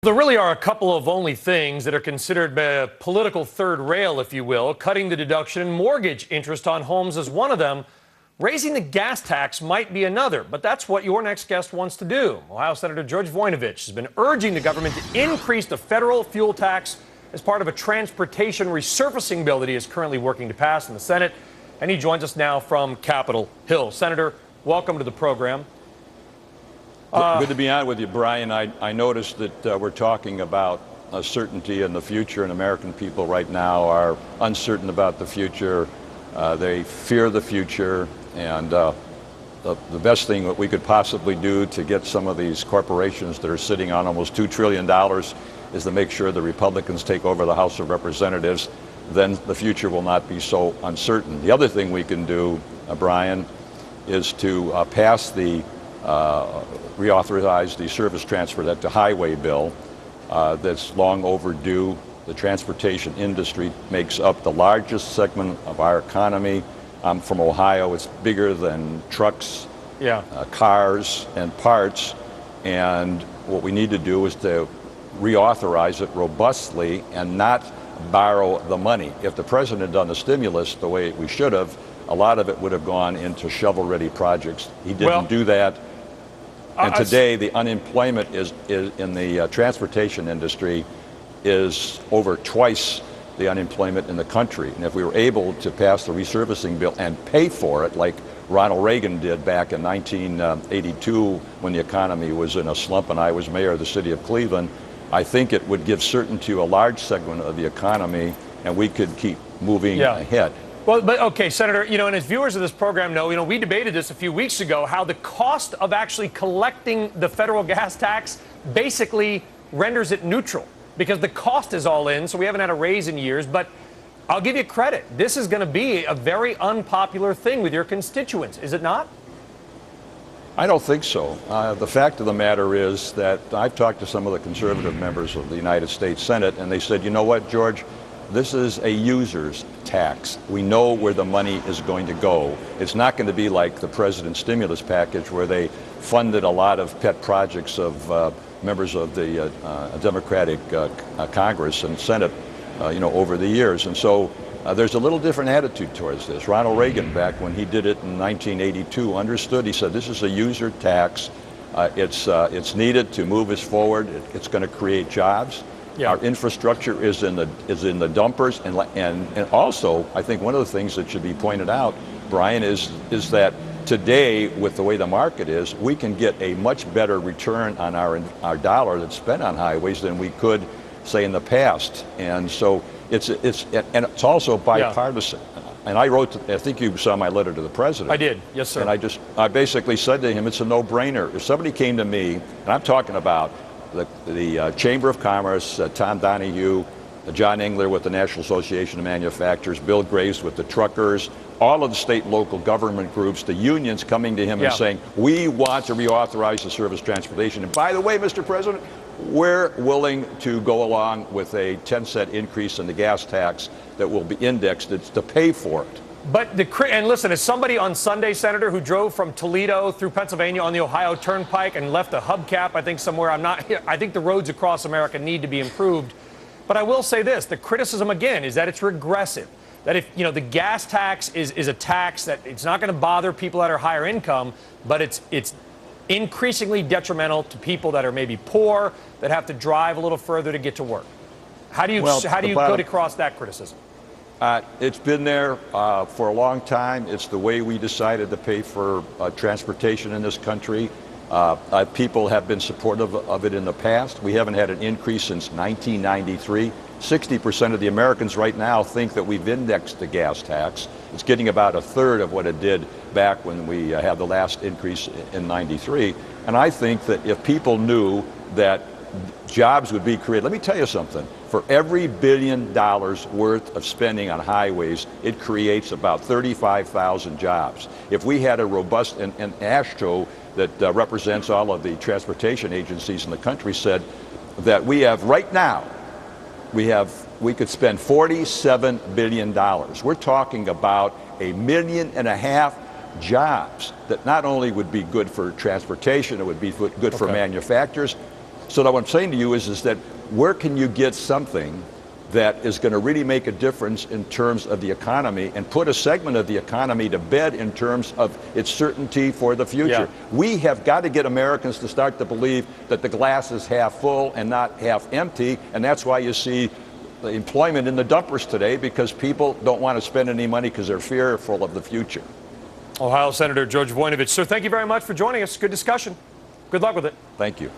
There really are a couple of only things that are considered a political third rail, if you will. Cutting the deduction in mortgage interest on homes is one of them. Raising the gas tax might be another, but that's what your next guest wants to do. Ohio Senator George Voinovich has been urging the government to increase the federal fuel tax as part of a transportation resurfacing bill that he is currently working to pass in the Senate. And he joins us now from Capitol Hill. Senator, welcome to the program. Good to be on with you, Brian. I noticed that we're talking about certainty in the future, and American people right now are uncertain about the future. They fear the future, and the best thing that we could possibly do to get some of these corporations that are sitting on almost $2 trillion is to make sure the Republicans take over the House of Representatives. Then the future will not be so uncertain. The other thing we can do, Brian, is to pass the reauthorize the service transfer that to highway bill that's long overdue. The transportation industry makes up the largest segment of our economy. I'm from Ohio. It's bigger than trucks, cars, and parts. And what we need to do is to reauthorize it robustly and not borrow the money. If the president had done the stimulus the way we should have, a lot of it would have gone into shovel-ready projects. He didn't do that. And today, the unemployment is in the transportation industry is over twice the unemployment in the country. And if we were able to pass the resurfacing bill and pay for it, like Ronald Reagan did back in 1982 when the economy was in a slump and I was mayor of the city of Cleveland, I think it would give certainty to a large segment of the economy, and we could keep moving ahead. Well, but okay, Senator, and as viewers of this program know, we debated this a few weeks ago, how the cost of actually collecting the federal gas tax basically renders it neutral because the cost is all in. So we haven't had a raise in years, but I'll give you credit. This is going to be a very unpopular thing with your constituents, is it not? I don't think so. The fact of the matter is that I've talked to some of the conservative members of the United States Senate, and they said, you know what, George? This is a user's tax. We know where the money is going to go. It's not going to be like the president's stimulus package where they funded a lot of pet projects of members of the Democratic Congress and Senate, over the years. And so there's a little different attitude towards this. Ronald Reagan, back when he did it in 1982, understood. He said, this is a user tax. It's needed to move us forward. It's going to create jobs. Our infrastructure is in the dumpers, and also I think one of the things that should be pointed out, Brian, is that today, with the way the market is, we can get a much better return on our dollar that's spent on highways than we could, say, in the past. And so it's also bipartisan. And I think you saw my letter to the president. I did, yes, sir. And I basically said to him, it's a no-brainer. If somebody came to me, and I'm talking about the Chamber of Commerce, Tom Donahue, John Engler with the National Association of Manufacturers, Bill Graves with the truckers, all of the state and local government groups, the unions coming to him and saying, we want to reauthorize the service transportation. And by the way, Mr. President, we're willing to go along with a 10-cent increase in the gas tax that will be indexed to pay for it. But and listen, as somebody on Sunday, Senator, who drove from Toledo through Pennsylvania on the Ohio Turnpike and left a hubcap, I think somewhere, I think the roads across America need to be improved. But I will say this, the criticism again is that it's regressive. That if, the gas tax is a tax that it's not going to bother people that are higher income, but it's increasingly detrimental to people that are maybe poor, that have to drive a little further to get to work. How do you go across that criticism? It's been there for a long time. It's the way we decided to pay for transportation in this country. People have been supportive of it in the past. We haven't had an increase since 1993. 60% of the Americans right now think that we've indexed the gas tax. It's getting about a third of what it did back when we had the last increase in 93. And I think that if people knew that jobs would be created. Let me tell you something. For every $1 billion worth of spending on highways, it creates about 35,000 jobs. If we had a robust, and AASHTO that represents all of the transportation agencies in the country said that we have right now, we could spend $47 billion. We're talking about 1.5 million jobs that not only would be good for transportation, it would be good for manufacturers. So what I'm saying to you is that where can you get something that is going to really make a difference in terms of the economy and put a segment of the economy to bed in terms of its certainty for the future? Yeah. We have got to get Americans to start to believe that the glass is half full and not half empty, and that's why you see the employment in the dumpers today, because people don't want to spend any money because they're fearful of the future. Ohio Senator George Voinovich. Sir, thank you very much for joining us. Good discussion. Good luck with it. Thank you.